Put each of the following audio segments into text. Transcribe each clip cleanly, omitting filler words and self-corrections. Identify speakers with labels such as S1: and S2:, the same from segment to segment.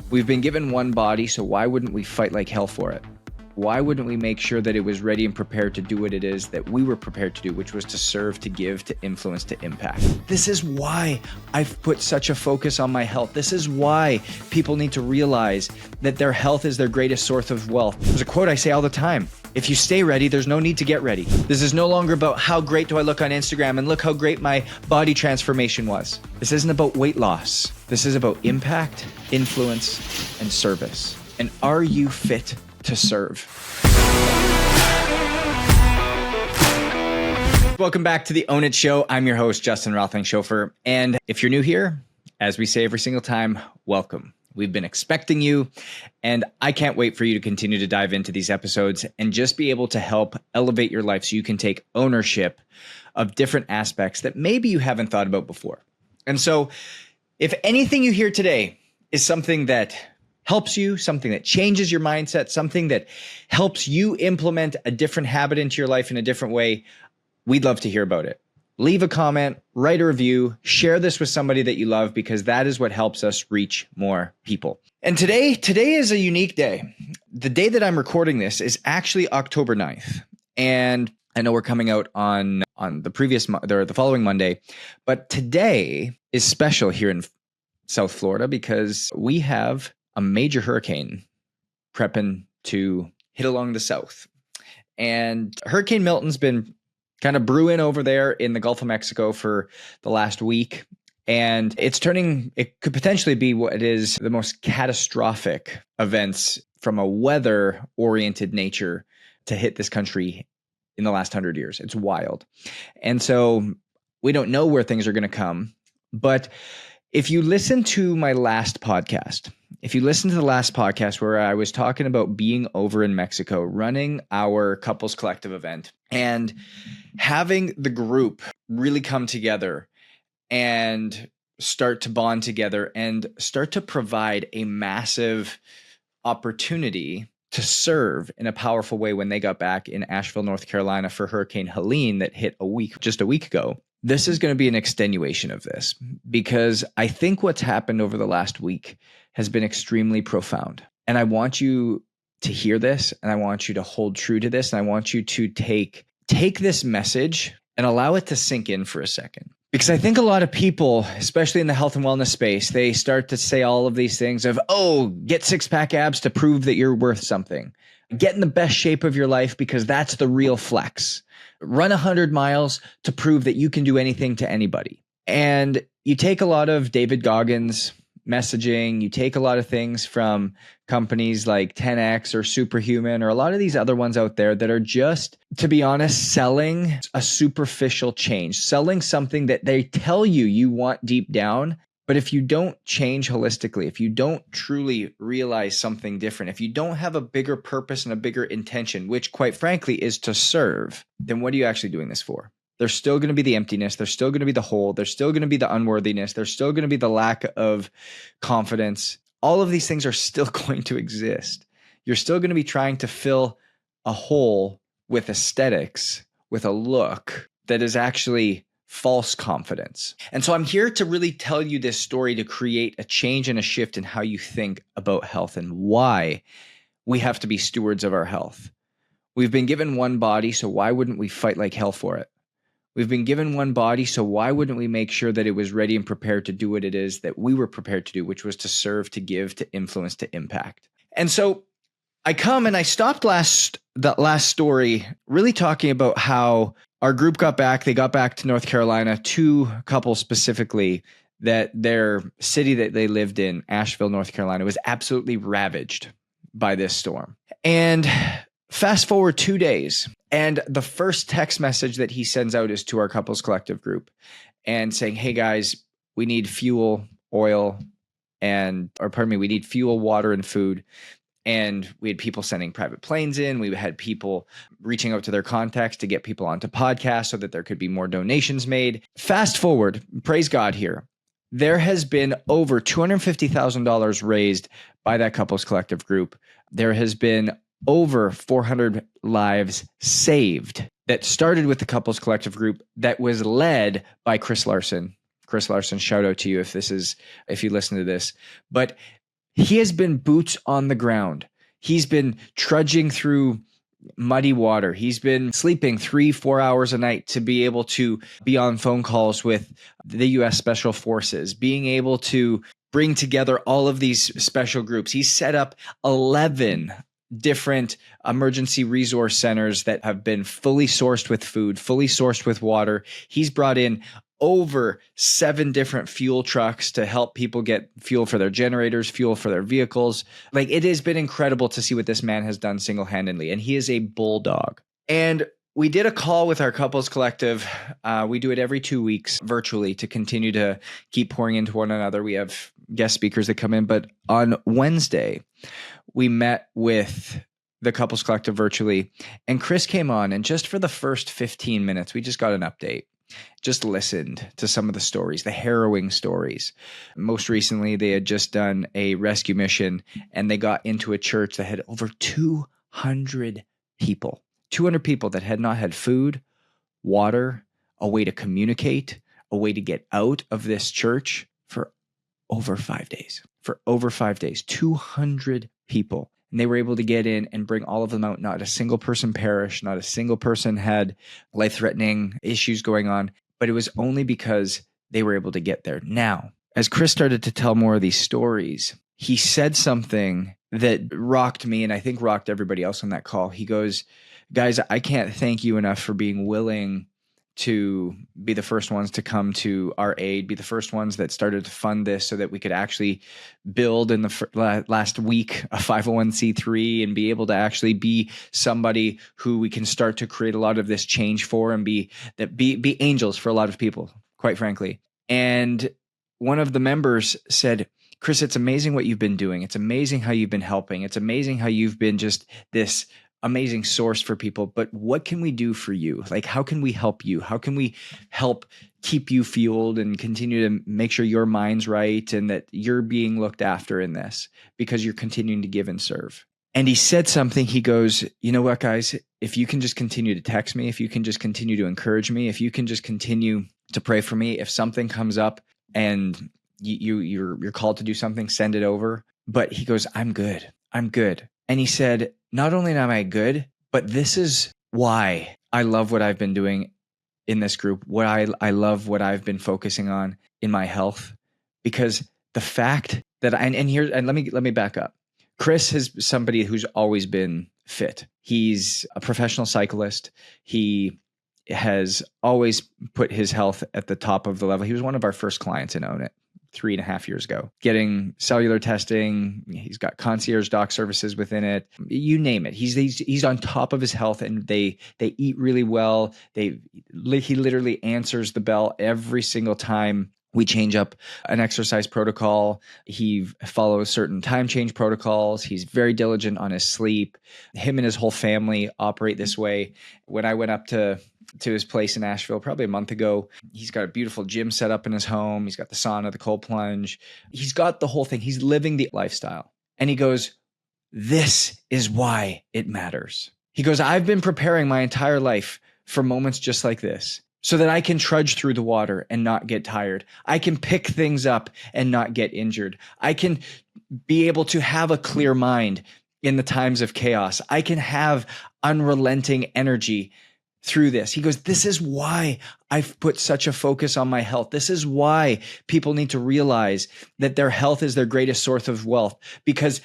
S1: We've been given one body, so why wouldn't we fight like hell for it? Why wouldn't we make sure that it was ready and prepared to do what it is that we were prepared to do, which was to serve, to give, to influence, to impact? This is why I've put such a focus on my health. This is why people need to realize that their health is their greatest source of wealth. There's a quote I say all the time. If you stay ready, there's no need to get ready. This is no longer about how great do I look on Instagram and look how great my body transformation was. This isn't about weight loss. This is about impact, influence, and service. And are you fit to serve? Welcome back to the Own It Show. I'm your host, Justin Rothling-Schofer. And if you're new here, as we say every single time, welcome. We've been expecting you, and I can't wait for you to continue to dive into these episodes and just be able to help elevate your life so you can take ownership of different aspects that maybe you haven't thought about before. And so if anything you hear today is something that helps you, something that changes your mindset, something that helps you implement a different habit into your life in a different way, we'd love to hear about it. Leave a comment, write a review, share this with somebody that you love, because that is what helps us reach more people. And today is a unique day. The day that I'm recording this is actually October 9th. And I know we're coming out on the following Monday, but today is special here in South Florida because we have a major hurricane prepping to hit along the south. And Hurricane Milton's been kind of brewing over there in the Gulf of Mexico for the last week. And it could potentially be what is the most catastrophic events from a weather-oriented nature to hit this country in the last 100 years. It's wild. And so we don't know where things are going to come. But if you listen to my last podcast, where I was talking about being over in Mexico, running our couples collective event and having the group really come together and start to bond together and start to provide a massive opportunity to serve in a powerful way when they got back in Asheville, North Carolina for Hurricane Helene that hit just a week ago. This is going to be an extenuation of this because I think what's happened over the last week has been extremely profound. And I want you to hear this, and I want you to hold true to this, and I want you to take this message and allow it to sink in for a second. Because I think a lot of people, especially in the health and wellness space, they start to say all of these things of, oh, get six-pack abs to prove that you're worth something. Get in the best shape of your life because that's the real flex. Run 100 miles to prove that you can do anything to anybody. And you take a lot of David Goggins messaging, you take a lot of things from companies like 10X or Superhuman or a lot of these other ones out there that are just, to be honest, selling a superficial change, selling something that they tell you want deep down. But if you don't change holistically, if you don't truly realize something different, if you don't have a bigger purpose and a bigger intention, which quite frankly is to serve, then what are you actually doing this for? There's still going to be the emptiness. There's still going to be the hole. There's still going to be the unworthiness. There's still going to be the lack of confidence. All of these things are still going to exist. You're still going to be trying to fill a hole with aesthetics, with a look that is actually false confidence. And so I'm here to really tell you this story to create a change and a shift in how you think about health and why we have to be stewards of our health. We've been given one body, so why wouldn't we fight like hell for it? We've been given one body, so why wouldn't we make sure that it was ready and prepared to do what it is that we were prepared to do, which was to serve, to give, to influence, to impact. And so I come and I stopped that last story really talking about how our group got back. They got back to North Carolina, two couples specifically, that their city that they lived in, Asheville, North Carolina, was absolutely ravaged by this storm. And fast forward 2 days, and the first text message that he sends out is to our couples collective group and saying, hey guys, we need fuel, oil, we need fuel, water, and food. And we had people sending private planes in. We had people reaching out to their contacts to get people onto podcasts so that there could be more donations made. Fast forward, praise God here. There has been over $250,000 raised by that couples collective group. There has been over 400 lives saved that started with the couples collective group that was led by Chris Larson. Chris Larson, shout out to you if you listen to this. But He has been boots on the ground. He's been trudging through muddy water. He's been sleeping 3-4 hours a night to be able to be on phone calls with the U.S. Special Forces, being able to bring together all of these special groups. He's set up 11 different emergency resource centers that have been fully sourced with food, fully sourced with water. He's brought in over 7 different fuel trucks to help people get fuel for their generators, fuel for their vehicles. Like, it has been incredible to see what this man has done single-handedly, and he is a bulldog. And we did a call with our couples collective. We do it every 2 weeks virtually to continue to keep pouring into one another. We have guest speakers that come in, but on Wednesday, we met with the couples collective virtually, and Chris came on, and just for the first 15 minutes, we just got an update. Just listened to some of the stories, the harrowing stories. Most recently, they had just done a rescue mission, and they got into a church that had over 200 people that had not had food, water, a way to communicate, a way to get out of this church for over 5 days. 200 people. And they were able to get in and bring all of them out. Not a single person perished. Not a single person had life-threatening issues going on. But it was only because they were able to get there. Now, as Chris started to tell more of these stories, he said something that rocked me and I think rocked everybody else on that call. He goes, guys, I can't thank you enough for being willing to be the first ones to come to our aid, be the first ones that started to fund this so that we could actually build in the last week a 501c3 and be able to actually be somebody who we can start to create a lot of this change for and be angels for a lot of people, quite frankly. And one of the members said, Chris, it's amazing what you've been doing. It's amazing how you've been helping. It's amazing how you've been just this amazing source for people, but what can we do for you? Like, how can we help you? How can we help keep you fueled and continue to make sure your mind's right and that you're being looked after in this because you're continuing to give and serve? And he said something. He goes, you know what, guys, if you can just continue to text me, if you can just continue to encourage me, if you can just continue to pray for me, if something comes up and you're called to do something, send it over. But he goes, I'm good. And he said, not only am I good, but this is why I love what I've been doing in this group, what I love what I've been focusing on in my health, because the fact that let me back up. Chris is somebody who's always been fit. He's a professional cyclist. He has always put his health at the top of the level. He was one of our first clients in Own It 3.5 years ago, getting cellular testing. He's got concierge doc services within it. You name it. He's on top of his health, and they eat really well. He literally answers the bell every single time we change up an exercise protocol. He follows certain time change protocols. He's very diligent on his sleep. Him and his whole family operate this way. When I went up to his place in Nashville probably a month ago, he's got a beautiful gym set up in his home. He's got the sauna, the cold plunge. He's got the whole thing. He's living the lifestyle. And he goes, this is why it matters. He goes, I've been preparing my entire life for moments just like this so that I can trudge through the water and not get tired. I can pick things up and not get injured. I can be able to have a clear mind in the times of chaos. I can have unrelenting energy through this. He goes, this is why I've put such a focus on my health. This is why people need to realize that their health is their greatest source of wealth, because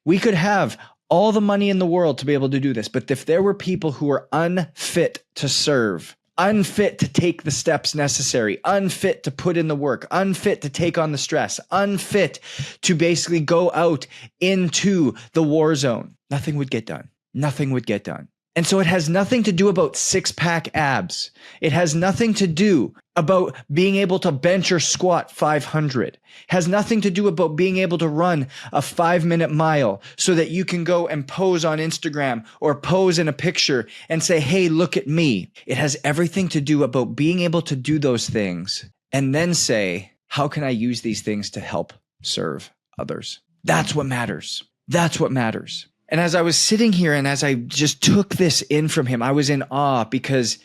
S1: we could have all the money in the world to be able to do this. But if there were people who are unfit to serve, unfit to take the steps necessary, unfit to put in the work, unfit to take on the stress, unfit to basically go out into the war zone, nothing would get done. Nothing would get done. And so it has nothing to do about six-pack abs. It has nothing to do about being able to bench or squat 500. It has nothing to do about being able to run a 5-minute mile so that you can go and pose on Instagram or pose in a picture and say, hey, look at me. It has everything to do about being able to do those things and then say, how can I use these things to help serve others? That's what matters. That's what matters. And as I was sitting here and as I just took this in from him, I was in awe, because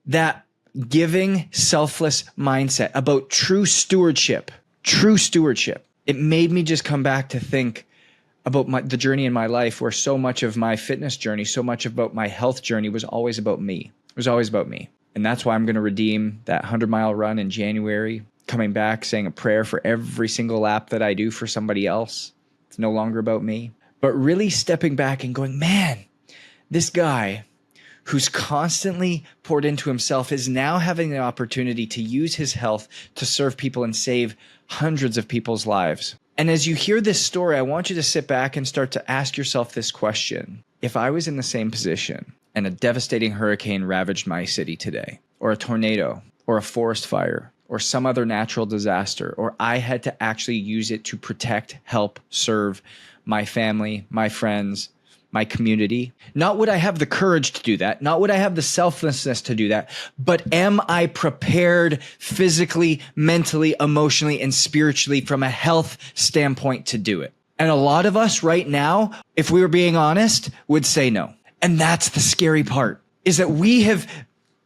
S1: that giving, selfless mindset about true stewardship it made me just come back to think about the journey in my life, where so much of my fitness journey, so much about my health journey was always about me. It was always about me. And that's why I'm going to redeem that 100-mile run in January, coming back, saying a prayer for every single lap that I do for somebody else. It's no longer about me. But really stepping back and going, man, this guy who's constantly poured into himself is now having the opportunity to use his health to serve people and save hundreds of people's lives. And as you hear this story, I want you to sit back and start to ask yourself this question. If I was in the same position and a devastating hurricane ravaged my city today, or a tornado, or a forest fire, or some other natural disaster, or I had to actually use it to protect, help, serve my family, my friends, my community, not would I have the courage to do that, not would I have the selflessness to do that, but am I prepared physically, mentally, emotionally, and spiritually from a health standpoint to do it? And a lot of us right now, if we were being honest, would say no. And that's the scary part, is that we have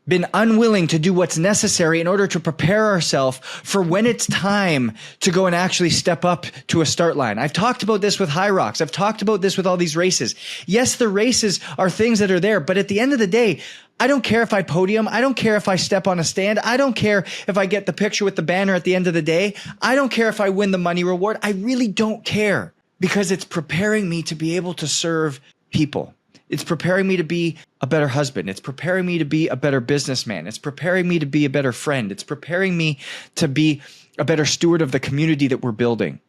S1: been unwilling to do what's necessary in order to prepare ourselves for when it's time to go and actually step up to a start line. I've talked about this with High Rocks. I've talked about this with all these races. Yes, the races are things that are there, but at the end of the day, I don't care if I podium. I don't care if I step on a stand. I don't care if I get the picture with the banner at the end of the day. I don't care if I win the money reward. I really don't care, because it's preparing me to be able to serve people. It's preparing me to be a better husband. It's preparing me to be a better businessman. It's preparing me to be a better friend. It's preparing me to be a better steward of the community that we're building.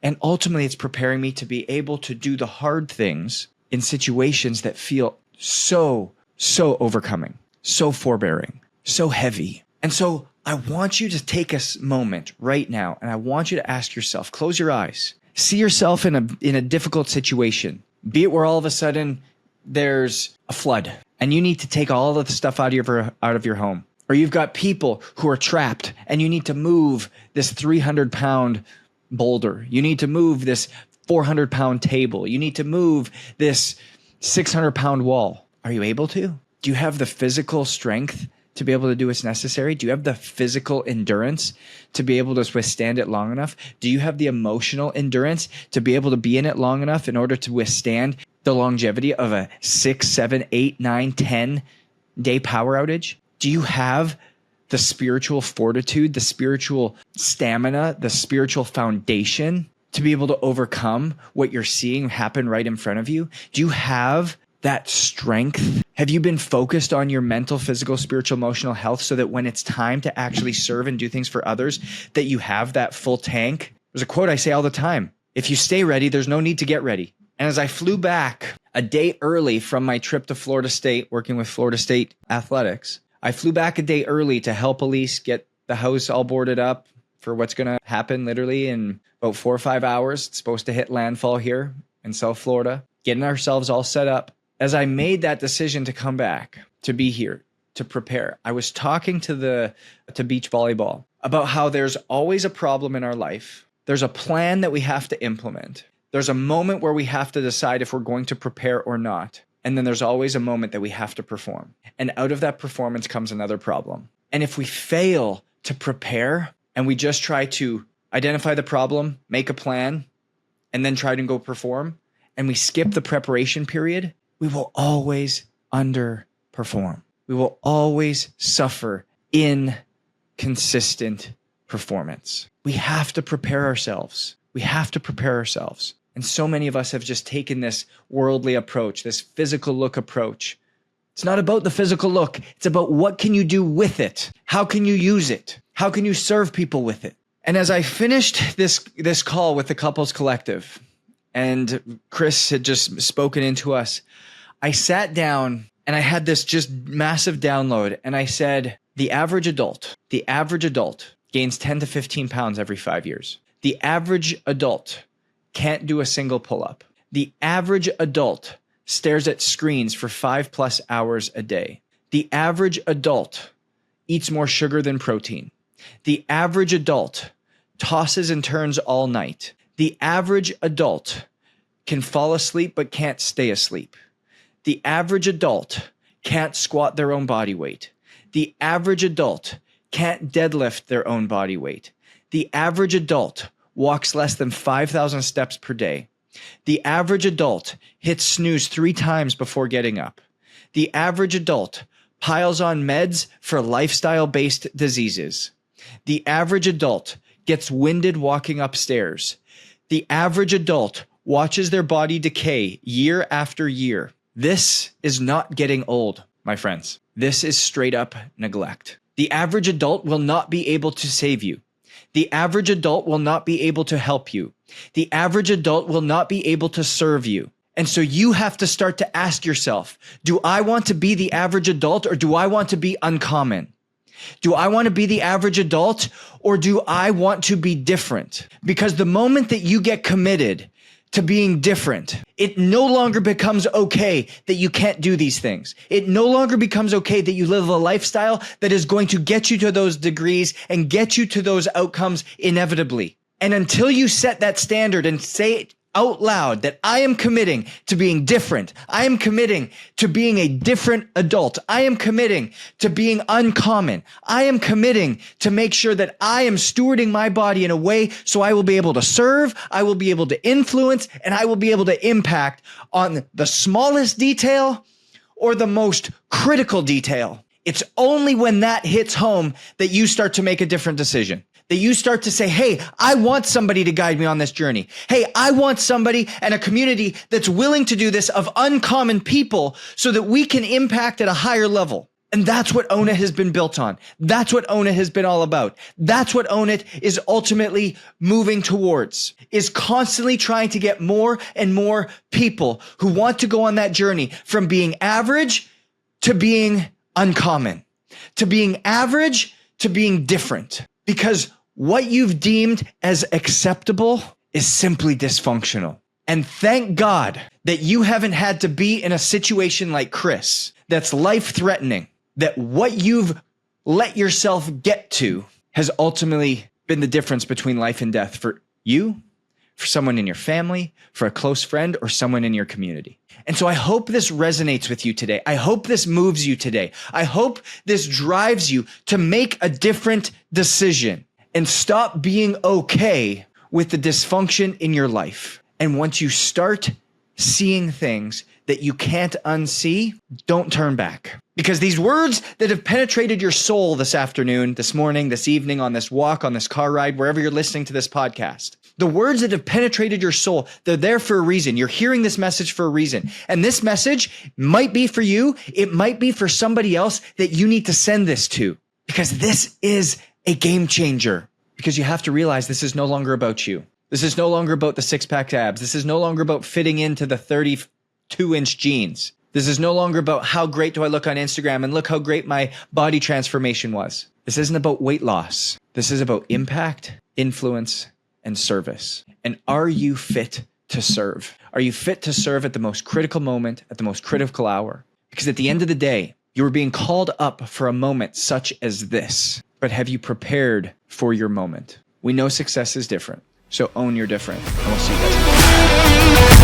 S1: And ultimately, it's preparing me to be able to do the hard things in situations that feel so overcoming, so forbearing, so heavy. And so I want you to take a moment right now, and I want you to ask yourself, close your eyes, see yourself in a difficult situation, be it where all of a sudden there's a flood and you need to take all of the stuff out of your home, or you've got people who are trapped and you need to move this 300-pound boulder. You need to move this 400-pound table. You need to move this 600-pound wall. Are you able to? Do you have the physical strength to be able to do what's necessary? Do you have the physical endurance to be able to withstand it long enough? Do you have the emotional endurance to be able to be in it long enough in order to withstand the longevity of a 6, 7, 8, 9, 10 day power outage? Do you have the spiritual fortitude, the spiritual stamina, the spiritual foundation to be able to overcome what you're seeing happen right in front of you? Do you have that strength? Have you been focused on your mental, physical, spiritual, emotional health so that when it's time to actually serve and do things for others, that you have that full tank? There's a quote I say all the time. If you stay ready, there's no need to get ready. And as I flew back a day early from my trip to Florida State, working with Florida State Athletics, I flew back a day early to help Elise get the house all boarded up for what's going to happen literally in about 4 or 5 hours. It's supposed to hit landfall here in South Florida, getting ourselves all set up. As I made that decision to come back, to be here, to prepare, I was talking to beach volleyball about how there's always a problem in our life. There's a plan that we have to implement. There's a moment where we have to decide if we're going to prepare or not. And then there's always a moment that we have to perform. And out of that performance comes another problem. And if we fail to prepare and we just try to identify the problem, make a plan, and then try to go perform, and we skip the preparation period, we will always underperform. We will always suffer inconsistent performance. We have to prepare ourselves. We have to prepare ourselves. And so many of us have just taken this worldly approach, this physical look approach. It's not about the physical look. It's about what can you do with it? How can you use it? How can you serve people with it? And as I finished this call with the Couples Collective, and Chris had just spoken into us, I sat down and I had this just massive download. And I said, the average adult gains 10 to 15 pounds every 5 years. The average adult can't do a single pull-up. The average adult stares at screens for 5+ hours a day. The average adult eats more sugar than protein. The average adult tosses and turns all night. The average adult can fall asleep but can't stay asleep. The average adult can't squat their own body weight. The average adult can't deadlift their own body weight. The average adult walks less than 5,000 steps per day. The average adult hits snooze 3 times before getting up. The average adult piles on meds for lifestyle-based diseases. The average adult gets winded walking upstairs. The average adult watches their body decay year after year. This is not getting old, my friends. This is straight up neglect. The average adult will not be able to save you. The average adult will not be able to help you. The average adult will not be able to serve you. And so you have to start to ask yourself, do I want to be the average adult or do I want to be uncommon? Do I want to be the average adult or do I want to be different? Because the moment that you get committed to being different, it no longer becomes okay that you can't do these things. It no longer becomes okay that you live a lifestyle that is going to get you to those degrees and get you to those outcomes inevitably. And until you set that standard and say it out loud that I am committing to being different. I am committing to being a different adult. I am committing to being uncommon. I am committing to make sure that I am stewarding my body in a way so I will be able to serve, I will be able to influence, and I will be able to impact on the smallest detail or the most critical detail. It's only when that hits home that you start to make a different decision. That you start to say, hey, I want somebody to guide me on this journey. Hey, I want somebody and a community that's willing to do this of uncommon people so that we can impact at a higher level. And that's what Own It has been built on. That's what Own It has been all about. That's what Own It is ultimately moving towards, is constantly trying to get more and more people who want to go on that journey from being average to being uncommon, to being average to being different. Because what you've deemed as acceptable is simply dysfunctional. And thank God that you haven't had to be in a situation like Chris that's life-threatening, that what you've let yourself get to has ultimately been the difference between life and death for you, for someone in your family, for a close friend, or someone in your community. And so I hope this resonates with you today. I hope this moves you today. I hope this drives you to make a different decision and stop being okay with the dysfunction in your life. And once you start seeing things that you can't unsee, don't turn back. Because these words that have penetrated your soul this afternoon, this morning, this evening, on this walk, on this car ride, wherever you're listening to this podcast, the words that have penetrated your soul, they're there for a reason. You're hearing this message for a reason. And this message might be for you. It might be for somebody else that you need to send this to. Because this is a game changer. Because you have to realize this is no longer about you. This is no longer about the six-pack abs. This is no longer about fitting into the 32-inch jeans. This is no longer about how great do I look on Instagram and look how great my body transformation was. This isn't about weight loss. This is about impact, influence, and service. And are you fit to serve? Are you fit to serve at the most critical moment, at the most critical hour? Because at the end of the day, you are being called up for a moment such as this. But have you prepared for your moment? We know success is different. So own your different. And we'll see you guys next time.